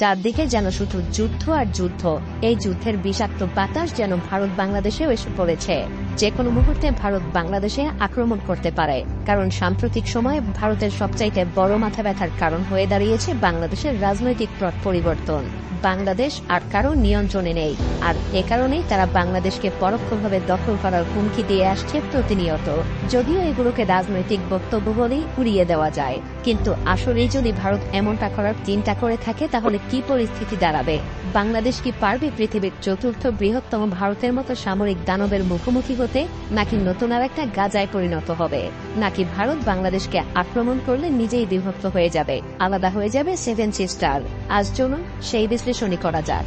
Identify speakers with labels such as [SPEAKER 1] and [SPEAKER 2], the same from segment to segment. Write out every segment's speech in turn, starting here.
[SPEAKER 1] চারদিকে যেন শুধু যুদ্ধ আর যুদ্ধ। এই যুদ্ধের বিষাক্ত বাতাস যেন ভারত বাংলাদেশেও এসে পড়েছে। যে কোনো মুহূর্তে ভারত বাংলাদেশে আক্রমণ করতে পারে, কারণ সাম্প্রতিক সময়ে ভারতের সবচাইতে বড় মাথা ব্যথার কারণ হয়ে দাঁড়িয়েছে বাংলাদেশের রাজনৈতিক পট পরিবর্তন। বাংলাদেশ আর কারো নিয়ন্ত্রণে নেই, আর এ কারণেই তারা বাংলাদেশকে পরোক্ষভাবে দখল করার হুমকি দিয়ে আসছে প্রতিনিয়ত। যদিও এগুলোকে রাজনৈতিক বক্তব্য বলেই উড়িয়ে দেওয়া যায়, কিন্তু আসলেই যদি ভারত এমনটা করার চিন্তা করে থাকে তাহলে কি পরিস্থিতি দাঁড়াবে? বাংলাদেশ কি পারবে পৃথিবীর চতুর্থ বৃহত্তম ভারতের মতো সামরিক দানবের মুখোমুখি হতে, নাকি নতুন আর একটা গাজায় পরিণত হবে? নাকি ভারত বাংলাদেশকে আক্রমণ করলে নিজেই বিভক্ত হয়ে যাবে, আলাদা হয়ে যাবে সেভেন সিস্টার? আজ চলুন সেই বিশ্লেষণই করা যাক।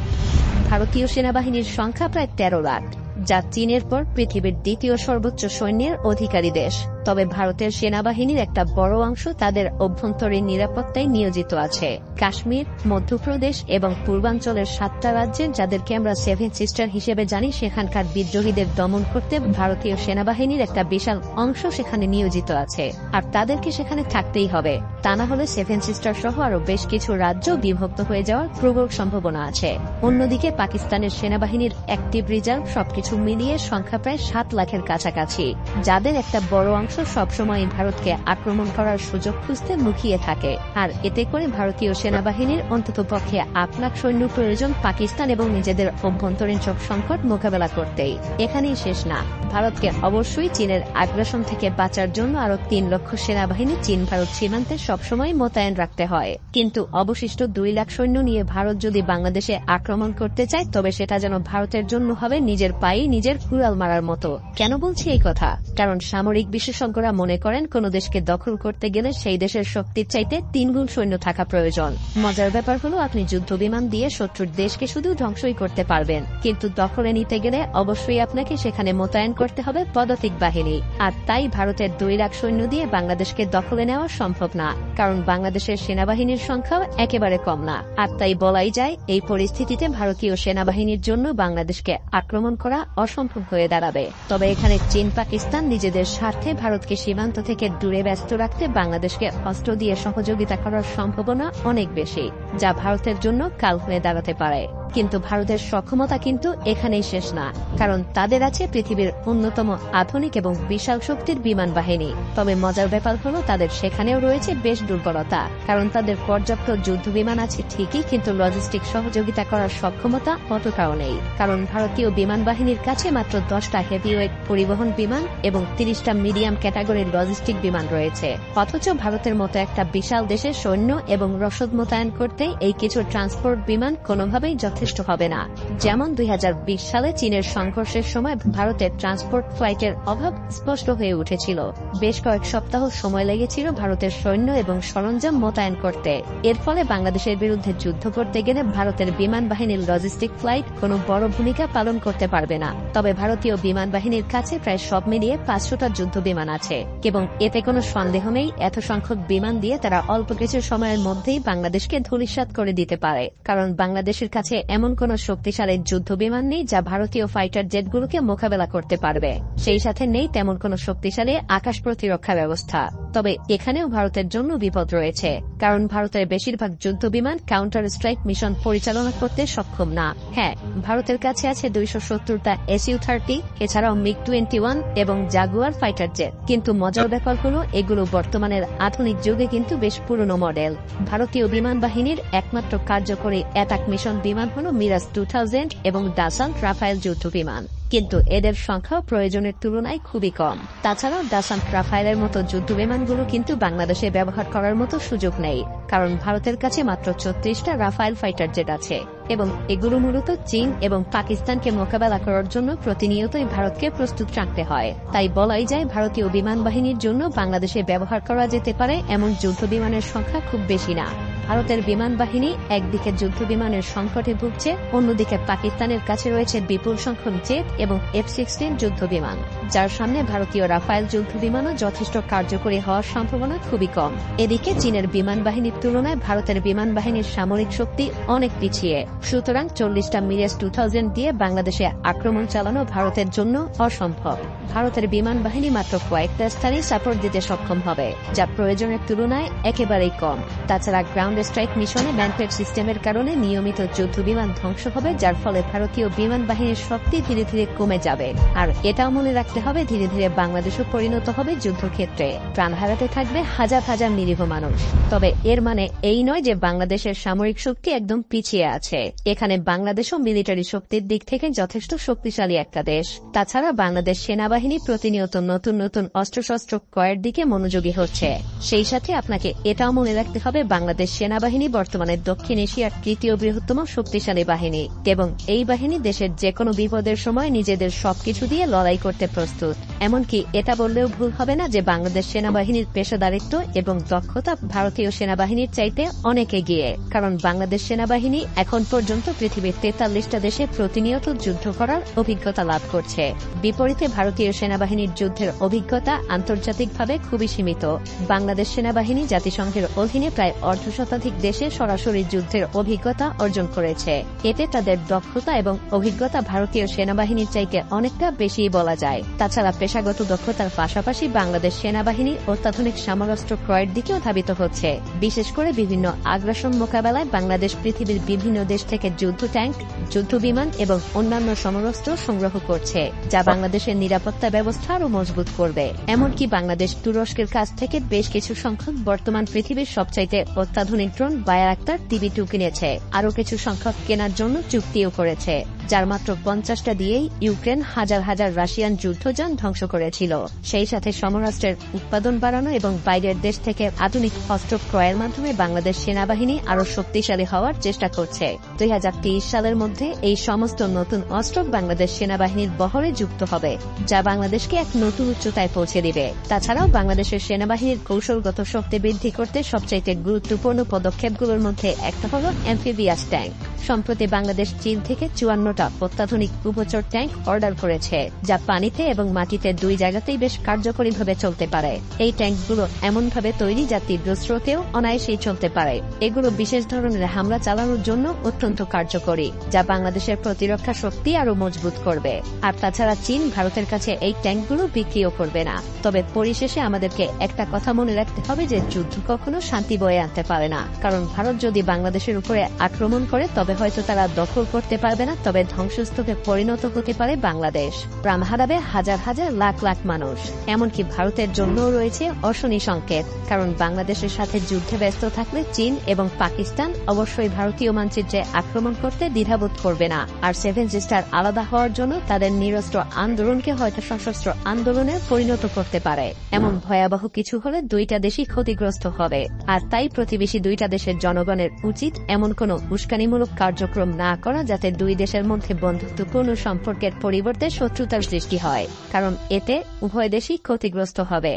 [SPEAKER 1] ভারতীয় সেনাবাহিনীর সংখ্যা প্রায় 13 লাখ, যা চীনের পর পৃথিবীর দ্বিতীয় সর্বোচ্চ সৈন্যের অধিকারী দেশ। তবে ভারতের সেনাবাহিনীর একটা বড় অংশ তাদের অভ্যন্তরীণ নিরাপত্তায় নিয়োজিত আছে। কাশ্মীর, মধ্যপ্রদেশ এবং পূর্বাঞ্চলের 7টা রাজ্যের, যাদেরকে আমরা সেভেন সিস্টার হিসেবে জানি, সেখানকার বিদ্রোহীদের দমন করতে ভারতীয় সেনাবাহিনীর একটা বিশাল অংশ সেখানে নিয়োজিত আছে, আর তাদেরকে সেখানে থাকতেই হবে। তা না হলে সেভেন সিস্টার সহ আরো বেশ কিছু রাজ্য বিভক্ত হয়ে যাওয়ার প্রবল সম্ভাবনা আছে। অন্যদিকে পাকিস্তানের সেনাবাহিনীর অ্যাক্টিভ রিজার্ভ সবকিছু মিলিয়ে সংখ্যা প্রায় 7 লাখের কাছাকাছি, যাদের একটা বড় অংশ সবসময় ভারতকে আক্রমণ করার সুযোগ খুঁজতে মুখিয়ে থাকে। আর এতে করে ভারতীয় সেনাবাহিনীর অন্ততপক্ষে 8 লাখ সৈন্য প্রয়োজন পাকিস্তান এবং নিজেদের অভ্যন্তরীণ সব সংকট মোকাবেলা করতেই। এখানেই শেষ না, ভারতকে অবশ্যই চীনের আগ্রাসন থেকে বাঁচার জন্য আরো 3 লক্ষ সেনাবাহিনী চীন ভারত সীমান্তে সবসময় মোতায়েন রাখতে হয়। কিন্তু অবশিষ্ট 2 লাখ সৈন্য নিয়ে ভারত যদি বাংলাদেশে আক্রমণ করতে চায়, তবে সেটা যেন ভারতের জন্য হবে নিজের পায়ে নিজের কুড়াল মারার মতো। কেন বলছি এই কথা? কারণ সামরিক বিশেষজ্ঞরা মনে করেন কোন দেশকে দখল করতে গেলে সেই দেশের শক্তির চাইতে 3 গুণ সৈন্য থাকা প্রয়োজন। মজার ব্যাপার হলো, আপনি যুদ্ধ বিমান দিয়ে শত্রুর দেশকে শুধু ধ্বংসই করতে পারবেন, কিন্তু দখলে নিতে গেলে অবশ্যই আপনাকে সেখানে মোতায়েন করতে হবে পদাতিক বাহিনী। আর তাই ভারতের 2 লাখ সৈন্য দিয়ে বাংলাদেশকে দখলে নেওয়া সম্ভব না, কারণ বাংলাদেশের সেনাবাহিনীর সংখ্যাও একেবারে কম না। আর তাই বলাই যায়, এই পরিস্থিতিতে ভারতীয় সেনাবাহিনীর জন্য বাংলাদেশকে আক্রমণ করা অসম্ভব হয়ে দাঁড়াবে। তবে এখানে চীন পাকিস্তান নিজেদের স্বার্থে ভারতকে সীমান্ত থেকে দূরে ব্যস্ত রাখতে বাংলাদেশকে অস্ত্র দিয়ে সহযোগিতা করার সম্ভাবনা অনেক বেশি, যা ভারতের জন্য কাল হয়ে দাঁড়াতে পারে। কিন্তু ভারতের সক্ষমতা কিন্তু এখানেই শেষ না, কারণ তাদের আছে পৃথিবীর অন্যতম আধুনিক এবং বিশাল শক্তির বিমান বাহিনী। তবে মজার ব্যাপার হলো, তাদের সেখানেও রয়েছে বেশ দুর্বলতা, কারণ তাদের পর্যাপ্ত যুদ্ধ বিমান আছে ঠিকই, কিন্তু লজিস্টিক সহযোগিতা করার সক্ষমতা অতটাও নেই। কারণ ভারতীয় বিমান বাহিনীর কাছে মাত্র 10টা হেভিওয়েট পরিবহন বিমান এবং 30টা মিডিয়াম ক্যাটাগরির লজিস্টিক বিমান রয়েছে। অথচ ভারতের মতো একটা বিশাল দেশের সৈন্য এবং রসদ মোতায়েন করতে এই কিছু ট্রান্সপোর্ট বিমান কোনোভাবেই যথেষ্ট হবে না। যেমন 2020 সালে চীনের সংঘর্ষের সময় ভারতের ট্রান্সপোর্ট ফ্লাইটের অভাব স্পষ্ট হয়ে উঠেছিল। বেশ কয়েক সপ্তাহ সময় লেগেছিল ভারতের সৈন্য এবং সরঞ্জাম মোতায়েন করতে। এর ফলে বাংলাদেশের বিরুদ্ধে যুদ্ধ করতে গেলে ভারতের বিমান বাহিনীর লজিস্টিক ফ্লাইট কোনো বড় ভূমিকা পালন করতে পারবে না। তবে ভারতীয় বিমান বাহিনীর কাছে প্রায় সব মিলিয়ে 500টা যুদ্ধ বিমান আছে, এবং এতে কোনো সন্দেহ নেই এত সংখ্যক বিমান দিয়ে তারা অল্প কিছু সময়ের মধ্যেই বাংলাদেশকে ধূলিসাৎ করে দিতে পারে। কারণ বাংলাদেশের কাছে এমন কোন শক্তিশালী যুদ্ধ বিমান নেই যা ভারতীয় ফাইটার জেটগুলোকে মোকাবেলা করতে পারবে। সেই সাথে নেই তেমন কোন শক্তিশালী আকাশ প্রতিরক্ষা ব্যবস্থা। তবে এখানেও ভারতের জন্য বিপদ রয়েছে, কারণ ভারতের বেশিরভাগ যুদ্ধ বিমান কাউন্টার স্ট্রাইক মিশন পরিচালনা করতে সক্ষম না। হ্যাঁ, ভারতের কাছে আছে 270টা SU-30, এছাড়াও MiG-21 এবং জাগুয়ার ফাইটার জেট। কিন্তু মজার ব্যাপার হলো, এগুলো বর্তমানের আধুনিক যুগে কিন্তু বেশ পুরনো মডেল। ভারতীয় বিমান বাহিনীর একমাত্র কার্যকরী অ্যাটাক মিশন বিমান হল মিরাজ 2000 এবং ডাসাল্ট রাফায়েল যুদ্ধ বিমান, কিন্তু এদের সংখ্যা প্রয়োজনের তুলনায় খুবই কম। তাছাড়াও ডাসাল্ট রাফায়েলের মতো যুদ্ধ বিমানগুলো কিন্তু বাংলাদেশে ব্যবহার করার মতো সুযোগ নেই, কারণ ভারতের কাছে মাত্র 36টা রাফায়েল ফাইটার জেট আছে, এবং এগুলো মূলত চীন এবং পাকিস্তানকে মোকাবেলা করার জন্য প্রতিনিয়তই ভারতকে প্রস্তুত রাখতে হয়। তাই বলাই যায়, ভারতীয় বিমান বাহিনীর জন্য বাংলাদেশে ব্যবহার করা যেতে পারে এমন যুদ্ধ বিমানের সংখ্যা খুব বেশি না। ভারতের বিমান বাহিনী একদিকে যুদ্ধ বিমানের সংকটে ভুগছে, অন্যদিকে পাকিস্তানের কাছে রয়েছে বিপুল সংখ্যক জেট এবং F-16 যুদ্ধ বিমান, যার সামনে ভারতীয় রাফায়েল যুদ্ধ বিমানও যথেষ্ট কার্যকরী হওয়ার সম্ভাবনা খুবই কম। এদিকে চীনের বিমান বাহিনীর তুলনায় ভারতের বিমান বাহিনীর সামরিক শক্তি অনেক পিছিয়ে, সুতরাং 40টা মিরাজ 2000 দিয়ে বাংলাদেশে আক্রমণ চালানো ভারতের জন্য অসম্ভব। ভারতের বিমান বাহিনী মাত্র কয়েকটা স্থানে সাপোর্ট দিতে সক্ষম হবে, যা প্রয়োজনের তুলনায় একেবারেই কম। তাছাড়া গ্রাউন্ড গ্রাউন্ড স্ট্রাইক মিশনে ম্যানপেড সিস্টেমের কারণে নিয়মিত যুদ্ধ বিমান ধ্বংস হবে, যার ফলে ভারতীয় বিমান বাহিনীর শক্তি ধীরে ধীরে কমে যাবে। আর এটাও মনে রাখতে হবে, ধীরে ধীরে বাংলাদেশও পরিণত হবে যুদ্ধক্ষেত্রে। প্রাণ হারাতে থাকবে হাজার হাজার নিরীহ মানুষ। তবে এর মানে এই নয় যে বাংলাদেশের সামরিক শক্তি একদম পিছিয়ে আছে। এখানে বাংলাদেশও মিলিটারি শক্তির দিক থেকে যথেষ্ট শক্তিশালী একটা দেশ। তাছাড়া বাংলাদেশ সেনাবাহিনী প্রতিনিয়ত নতুন নতুন অস্ত্রশস্ত্র ক্রয়ের দিকে মনোযোগী হচ্ছে। সেই সাথে আপনাকে এটাও মনে রাখতে হবে, বাংলাদেশ সেনাবাহিনী বর্তমানে দক্ষিণ এশিয়ার তৃতীয় বৃহত্তম শক্তিশালী বাহিনী এবং এই বাহিনী দেশের যেকোনো বিপদের সময় নিজেদের সবকিছু দিয়ে লড়াই করতে প্রস্তুত। এমনকি এটা বললেও ভুল হবে না যে বাংলাদেশ সেনাবাহিনীর পেশাদারিত্ব এবং দক্ষতা ভারতীয় সেনাবাহিনীর চাইতে অনেক এগিয়ে, কারণ বাংলাদেশ সেনাবাহিনী এখন পর্যন্ত পৃথিবীর 43টা দেশে প্রতিনিয়ত যুদ্ধ করার অভিজ্ঞতা লাভ করছে। বিপরীতে ভারতীয় সেনাবাহিনীর যুদ্ধের অভিজ্ঞতা আন্তর্জাতিকভাবে খুবই সীমিত। বাংলাদেশ সেনাবাহিনী জাতিসংঘের অধীনে প্রায় অর্ধশতাধিক দেশে সরাসরি যুদ্ধের অভিজ্ঞতা অর্জন করেছে। এতে তাদের দক্ষতা এবং অভিজ্ঞতা ভারতীয় সেনাবাহিনীর চাইতে অনেকটা বেশি বলা যায়। তাছাড়া পেশাগত দক্ষতার পাশাপাশি বাংলাদেশ সেনাবাহিনী অত্যাধুনিক সমরাস্ত্র ক্রয়ের দিকেও ধাবিত হচ্ছে। বিশেষ করে বিভিন্ন আগ্রাসন মোকাবেলায় বাংলাদেশ পৃথিবীর বিভিন্ন দেশ থেকে যুদ্ধ ট্যাঙ্ক, যুদ্ধ বিমান এবং অন্যান্য সমরাস্ত্র সংগ্রহ করছে, যা বাংলাদেশের নিরাপত্তা ব্যবস্থা আরও মজবুত করবে। এমনকি বাংলাদেশ তুরস্কের কাছ থেকে বেশ কিছু সংখ্যক বর্তমান পৃথিবীর সবচাইতে অত্যাধুনিক ড্রোন বায়ারাক্তার TB2 কিনেছে। আরও কিছু সংখ্যক কেনার জন্য চুক্তিও করেছে, যার মাত্র 50টা দিয়েই ইউক্রেন হাজার হাজার রাশিয়ান যুদ্ধযান ধ্বংস করেছিল। সেই সাথে সমরাস্ত্রের উৎপাদন বাড়ানো এবং বাইরের দেশ থেকে আধুনিক অস্ত্র ক্রয়ের মাধ্যমে বাংলাদেশ সেনাবাহিনী আরও শক্তিশালী হওয়ার চেষ্টা করছে। 2023 সালের মধ্যে এই সমস্ত নতুন অস্ত্র বাংলাদেশ সেনাবাহিনীর বহরে যুক্ত হবে, যা বাংলাদেশকে এক নতুন উচ্চতায় পৌঁছে দিবে। তাছাড়াও বাংলাদেশের সেনাবাহিনীর কৌশলগত শক্তি বৃদ্ধি করতে সবচাইতে গুরুত্বপূর্ণ পদক্ষেপগুলোর মধ্যে একটা হল অ্যাম্ফিবিয়াস ট্যাঙ্ক। সম্প্রতি বাংলাদেশ চীন থেকে 54টা অত্যাধুনিক উভচর ট্যাঙ্ক অর্ডার করেছে, যা পানিতে এবং মাটিতে দুই জায়গাতেই বেশ কার্যকরীভাবে চলতে পারে। এই ট্যাঙ্কগুলো এমনভাবে তৈরি যা তীব্র স্রোতেও অনায়াসেই চলতে পারে। এগুলো বিশেষ ধরনের হামলা চালানোর জন্য অত্যন্ত কার্যকরী, যা বাংলাদেশের প্রতিরক্ষা শক্তি আরও মজবুত করবে। আর তাছাড়া চীন ভারতের কাছে এই ট্যাঙ্কগুলো বিক্রিও করবে না। তবে পরিশেষে আমাদেরকে একটা কথা মনে রাখতে হবে যে যুদ্ধ কখনো শান্তি বয়ে আনতে পারে না, কারণ ভারত যদি বাংলাদেশের উপরে আক্রমণ করে তবে হয়তো তারা দখল করতে পারবে না, তবে ধ্বংসস্তূপে পরিণত হতে পারে বাংলাদেশ। প্রাণ হারাবে হাজার হাজার লাখ লাখ মানুষ। এমনকি ভারতের জন্যও রয়েছে অশনি সংকেত, কারণ বাংলাদেশের সাথে যুদ্ধে ব্যস্ত থাকলে চীন এবং পাকিস্তান অবশ্যই ভারতীয় মানচিত্রে আক্রমণ করতে দ্বিধাবোধ করবে না। আর সেভেন সিস্টার আলাদা হওয়ার জন্য তাদের নিরস্ত্র আন্দোলনকে হয়তো সশস্ত্র আন্দোলনে পরিণত করতে পারে। এমন ভয়াবহ কিছু হলে দুইটা দেশই ক্ষতিগ্রস্ত হবে। আর তাই প্রতিবেশী দুইটা দেশের জনগণের উচিত এমন কোনো উস্কানিমূলক কার্যক্রম না করা যাতে দুই দেশের মধ্যে বন্ধুত্বপূর্ণ সম্পর্কের পরিবর্তে শত্রুতার সৃষ্টি হয়, কারণ এতে উভয় দেশই ক্ষতিগ্রস্ত হবে।